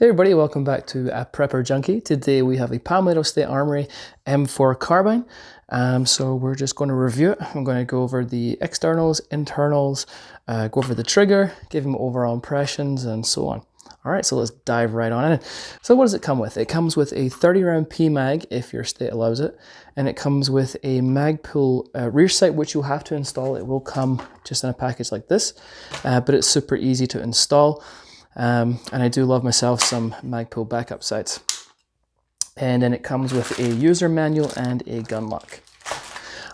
Hey everybody, welcome back to Prepper Junkie. Today we have a Palmetto State Armory M4 carbine. So we're just going to review it. I'm going to go over the externals, internals, go over the trigger, give them overall impressions and so on. All right, so let's dive right on in. So what does it come with? It comes with a 30 round PMag if your state allows it. And it comes with a Magpul rear sight, which you'll have to install. It will come just in a package like this, but it's super easy to install. And I do love myself some Magpul backup sights. And then it comes with a user manual and a gun lock.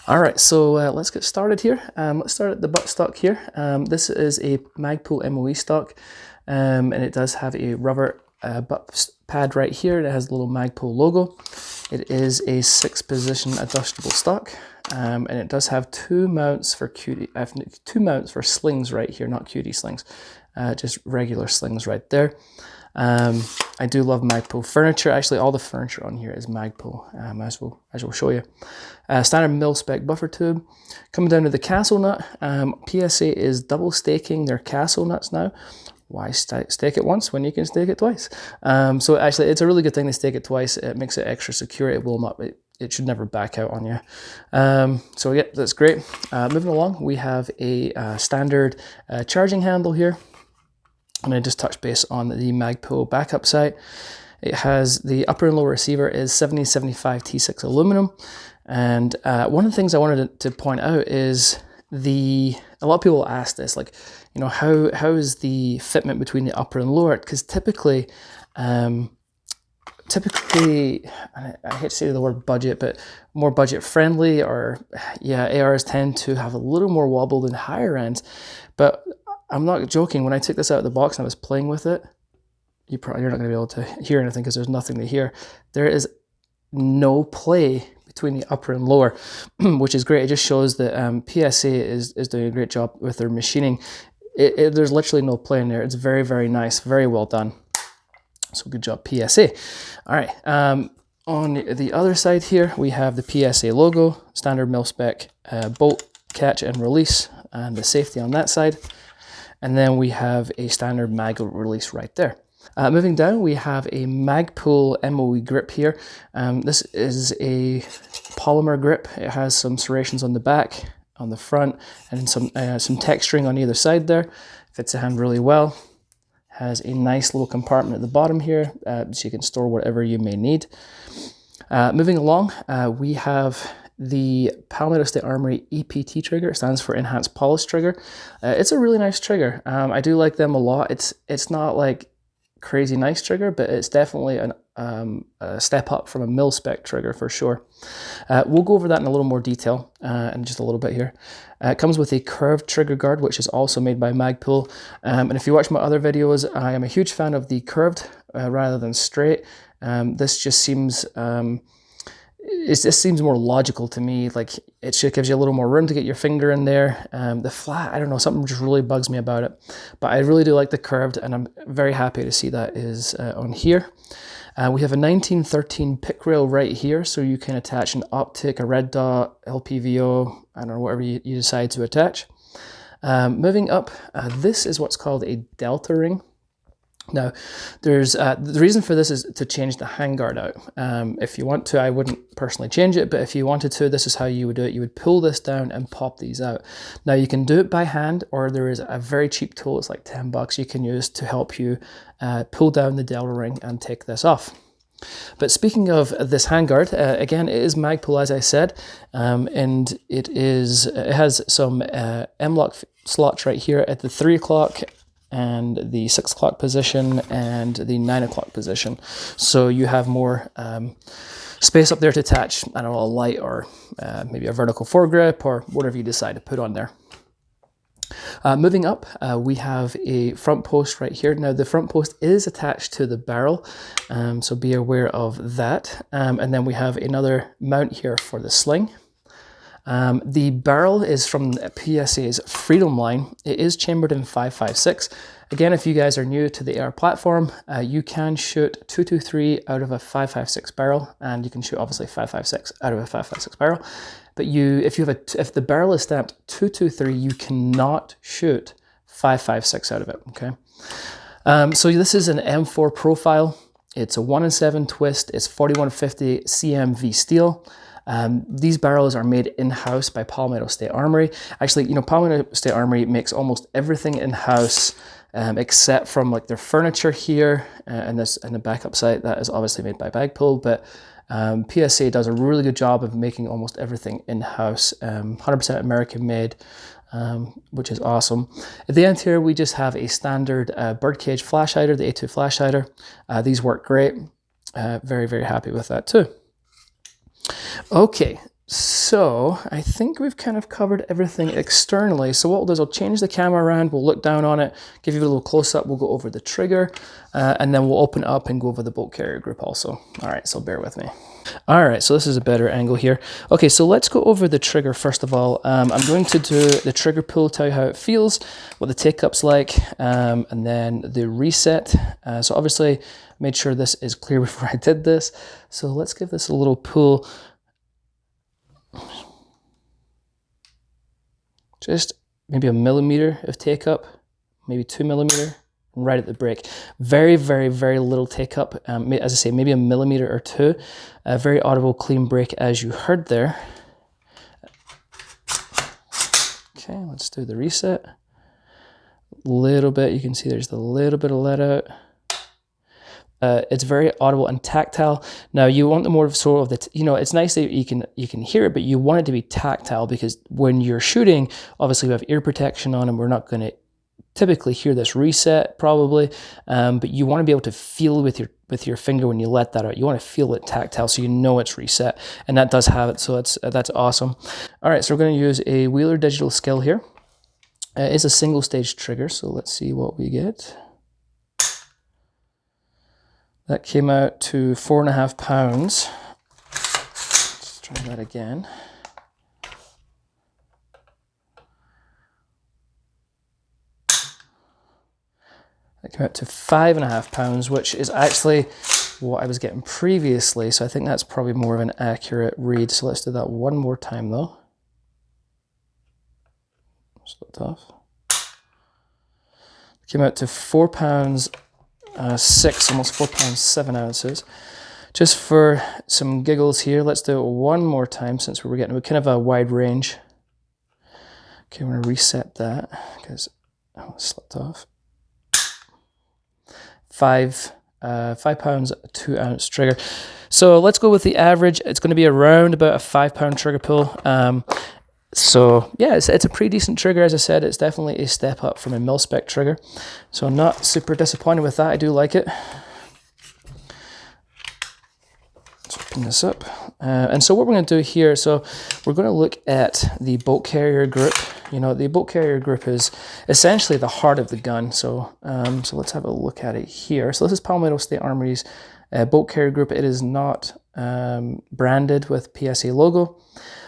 All right, so let's get started here. Let's start at the buttstock here. This is a Magpul MOE stock, and it does have a rubber butt pad right here. It has a little Magpul logo. It is a 6-position adjustable stock, and it does have two mounts for slings right here, not QD slings. Just regular slings right there. I do love Magpul furniture. Actually, all the furniture on here is Magpul, as we'll show you. Standard mil-spec buffer tube. Coming down to the castle nut, PSA is double staking their castle nuts now. Why stake it once when you can stake it twice? So actually, it's a really good thing to stake it twice. It makes it extra secure. It will not. It should never back out on you. So yeah, that's great. Moving along, we have a standard charging handle here. And I just touched base on the Magpul backup sight. It has the upper and lower receiver is 7075 T6 aluminum. And one of the things I wanted to point out is a lot of people ask this, like, you know, how is the fitment between the upper and lower? Because typically, I hate to say the word budget, but more budget friendly, or yeah, ARs tend to have a little more wobble than higher ends. But I'm not joking. When I took this out of the box and I was playing with it, you're not going to be able to hear anything because there's nothing to hear. There is no play between the upper and lower, which is great. It just shows that PSA is doing a great job with their machining. There's literally no play in there. It's very, very nice, very well done. So good job, PSA. All right. On the other side here, we have the PSA logo, standard mil-spec bolt catch and release, and the safety on that side. And then we have a standard mag release right there. Moving down, we have a Magpul MOE grip here. This is a polymer grip. It has some serrations on the back, on the front, and some texturing on either side there. Fits the hand really well. Has a nice little compartment at the bottom here, so you can store whatever you may need. Moving along, we have the Palmetto State Armory EPT trigger. It stands for Enhanced Polish Trigger. It's a really nice trigger. I do like them a lot. It's not like crazy nice trigger, but it's definitely a step up from a mil-spec trigger for sure. We'll go over that in a little more detail in just a little bit here. It comes with a curved trigger guard, which is also made by Magpul. And if you watch my other videos, I am a huge fan of the curved rather than straight. This just seems seems more logical to me. Like, it just gives you a little more room to get your finger in there. The flat, I don't know, something just really bugs me about it. But I really do like the curved, and I'm very happy to see that is on here. We have a 1913 pick rail right here, so you can attach an optic, a red dot, LPVO, I don't know, whatever you decide to attach. Moving up, this is what's called a delta ring. Now, there's the reason for this is to change the handguard out. If you want to, I wouldn't personally change it, but if you wanted to, this is how you would do it. You would pull this down and pop these out. Now, you can do it by hand, or there is a very cheap tool, it's like $10 you can use to help you pull down the delta ring and take this off. But speaking of this handguard, again, it is Magpul, as I said, and it has some M-lock slots right here at the 3 o'clock and the 6 o'clock position and the 9 o'clock position. So you have more space up there to attach, I don't know, a light or maybe a vertical foregrip or whatever you decide to put on there. Moving up, we have a front post right here. Now the front post is attached to the barrel, so be aware of that. And then we have another mount here for the sling. The barrel is from PSA's Freedom line. It is chambered in 5.56. Again, if you guys are new to the AR platform, you can shoot 223 out of a 5.56 barrel, and you can shoot obviously 5.56 out of a 5.56 barrel. But if the barrel is stamped 223, you cannot shoot 5.56 out of it. Okay. So this is an M4 profile. It's a 1-in-7 twist. It's 4150 CMV steel. These barrels are made in-house by Palmetto State Armory. Actually, Palmetto State Armory makes almost everything in-house, except from like their furniture here and the backup site that is obviously made by Bagpull. But PSA does a really good job of making almost everything in-house, 100% American made, which is awesome. At the end here, we just have a standard birdcage flash hider, the A2 flash hider. These work great. Very, very happy with that too. Okay, so I think we've kind of covered everything externally. So what we'll do is I'll change the camera around, we'll look down on it, give you a little close-up, we'll go over the trigger, and then we'll open it up and go over the bolt carrier group also. All right, so bear with me. All right, so this is a better angle here. Okay, so let's go over the trigger first of all. I'm going to do the trigger pull, tell you how it feels, what the take-up's like, and then the reset. So obviously, made sure this is clear before I did this. So let's give this a little pull. Just maybe 1 millimeter of take up, maybe 2 millimeter, right at the break. Very, very, very little take up. As I say, maybe 1 millimeter or 2. A very audible, clean break as you heard there. Okay, let's do the reset. Little bit, you can see there's a little bit of let out. It's very audible and tactile. Now you want the more sort of the, it's nice that you can hear it, but you want it to be tactile because when you're shooting, obviously we have ear protection on and we're not going to typically hear this reset probably, but you want to be able to feel with your finger when you let that out. You want to feel it tactile so you know it's reset, and that does have it, so that's awesome. All right, so we're going to use a Wheeler digital skill here. It's a single stage trigger, so let's see what we get. That came out to 4.5 pounds. Let's try that again. That came out to 5.5 pounds, which is actually what I was getting previously. So I think that's probably more of an accurate read. So let's do that one more time though. So tough. Came out to 4 pounds 6, almost 4 pounds 7 ounces. Just for some giggles here, let's do it one more time since we were getting kind of a wide range. Okay, I'm going to reset that because it slipped off. 5 pounds 2 ounce trigger. So let's go with the average. It's going to be around about a 5 pound trigger pull. So yeah, it's a pretty decent trigger. As I said, it's definitely a step up from a mil-spec trigger. So I'm not super disappointed with that. I do like it. Let's open this up. And so what we're going to do here, so we're going to look at the bolt carrier group. The bolt carrier group is essentially the heart of the gun. So so let's have a look at it here. So this is Palmetto State Armory's bolt carrier group. It is not branded with PSA logo.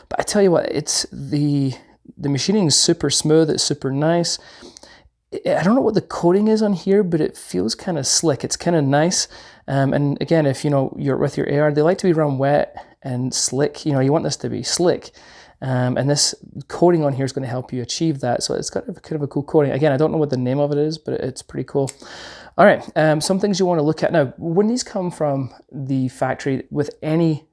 But I tell you what, it's the machining is super smooth, it's super nice. I don't know what the coating is on here, but it feels kind of slick. It's kind of nice. And again, if you're with your AR, they like to be run wet and slick. You want this to be slick. And this coating on here is going to help you achieve that. So it's got kind of a cool coating. Again, I don't know what the name of it is, but it's pretty cool. All right, some things you want to look at. Now, when these come from the factory with any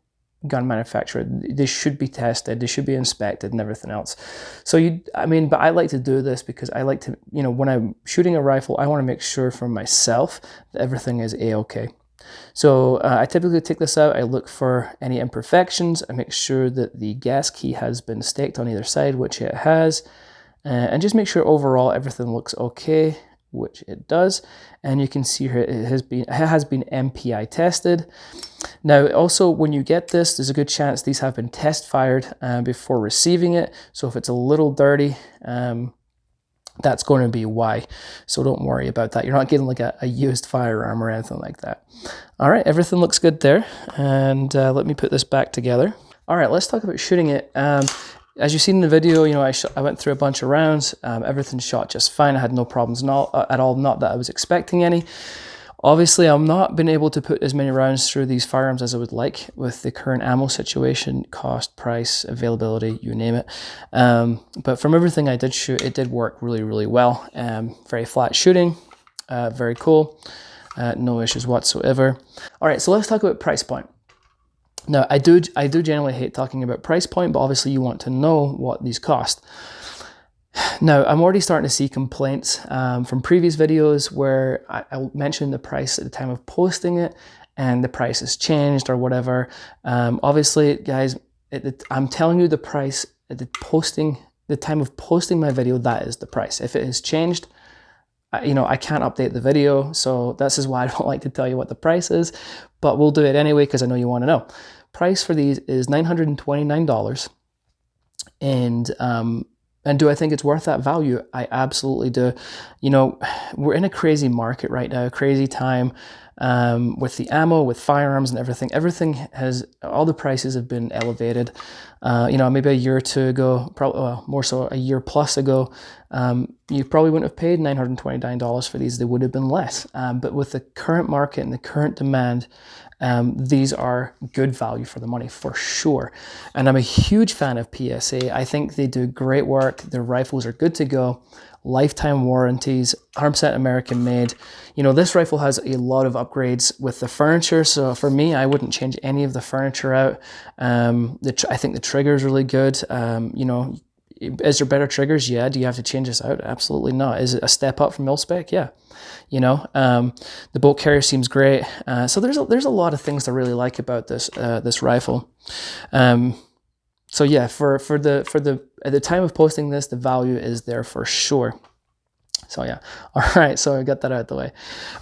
gun manufacturer, they should be tested, they should be inspected and everything else. So but I like to do this because I like to, when I'm shooting a rifle, I want to make sure for myself that everything is A-okay. So I typically take this out, I look for any imperfections, I make sure that the gas key has been staked on either side, which it has, and just make sure overall everything looks okay, which it does. And you can see here it has been MPI tested. Now also when you get this, there's a good chance these have been test fired before receiving it. So if it's a little dirty, That's going to be why. So don't worry about that. You're not getting like a used firearm or anything like that. All right, everything looks good there. And let me put this back together. All right, let's talk about shooting it. As you've seen in the video, you know, I went through a bunch of rounds. Everything shot just fine. I had no problems at all, not that I was expecting any. Obviously, I've not been able to put as many rounds through these firearms as I would like with the current ammo situation, cost, price, availability, you name it. But from everything I did shoot, it did work really, really well. Very flat shooting, very cool, no issues whatsoever. All right, so let's talk about price point. Now, I do generally hate talking about price point, but obviously you want to know what these cost. Now, I'm already starting to see complaints from previous videos where I mentioned the price at the time of posting it and the price has changed or whatever. Obviously, guys, I'm telling you the price at the time of posting my video, that is the price. If it has changed, you know, I can't update the video, so this is why I don't like to tell you what the price is, but we'll do it anyway because I know you want to know. Price for these is $929, and do I think it's worth that value? I absolutely do. You know, we're in a crazy market right now, crazy time with the ammo, with firearms and everything. All the prices have been elevated. You know, maybe a year or two ago, probably more so a year plus ago, you probably wouldn't have paid $929 for these. They would have been less. But with the current market and the current demand, these are good value for the money for sure. And I'm a huge fan of PSA. I think they do great work. Their rifles are good to go. Lifetime warranties, 100% American made. You know, this rifle has a lot of upgrades with the furniture. So for me, I wouldn't change any of the furniture out. I think the trigger is really good. You know, is there better triggers? Yeah. Do you have to change this out? Absolutely not. Is it a step up from mil-spec? Yeah. You know, the bolt carrier seems great. So there's a lot of things to really like about this rifle. So yeah, at the time of posting this, the value is there for sure. So yeah, all right. So I got that out of the way.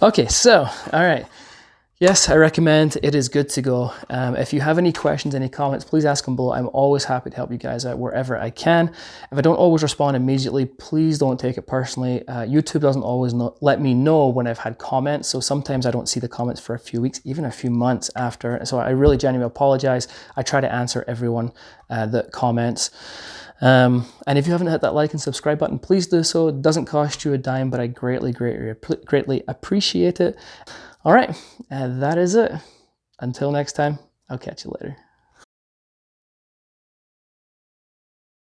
Okay, so all right. Yes, I recommend. It is good to go. If you have any questions, any comments, please ask them below. I'm always happy to help you guys out wherever I can. If I don't always respond immediately, please don't take it personally. YouTube doesn't always let me know when I've had comments, so sometimes I don't see the comments for a few weeks, even a few months after. So I really genuinely apologize. I try to answer everyone that comments. And if you haven't hit that like and subscribe button, please do so. It doesn't cost you a dime, but I greatly appreciate it. All right, that is it. Until next time, I'll catch you later.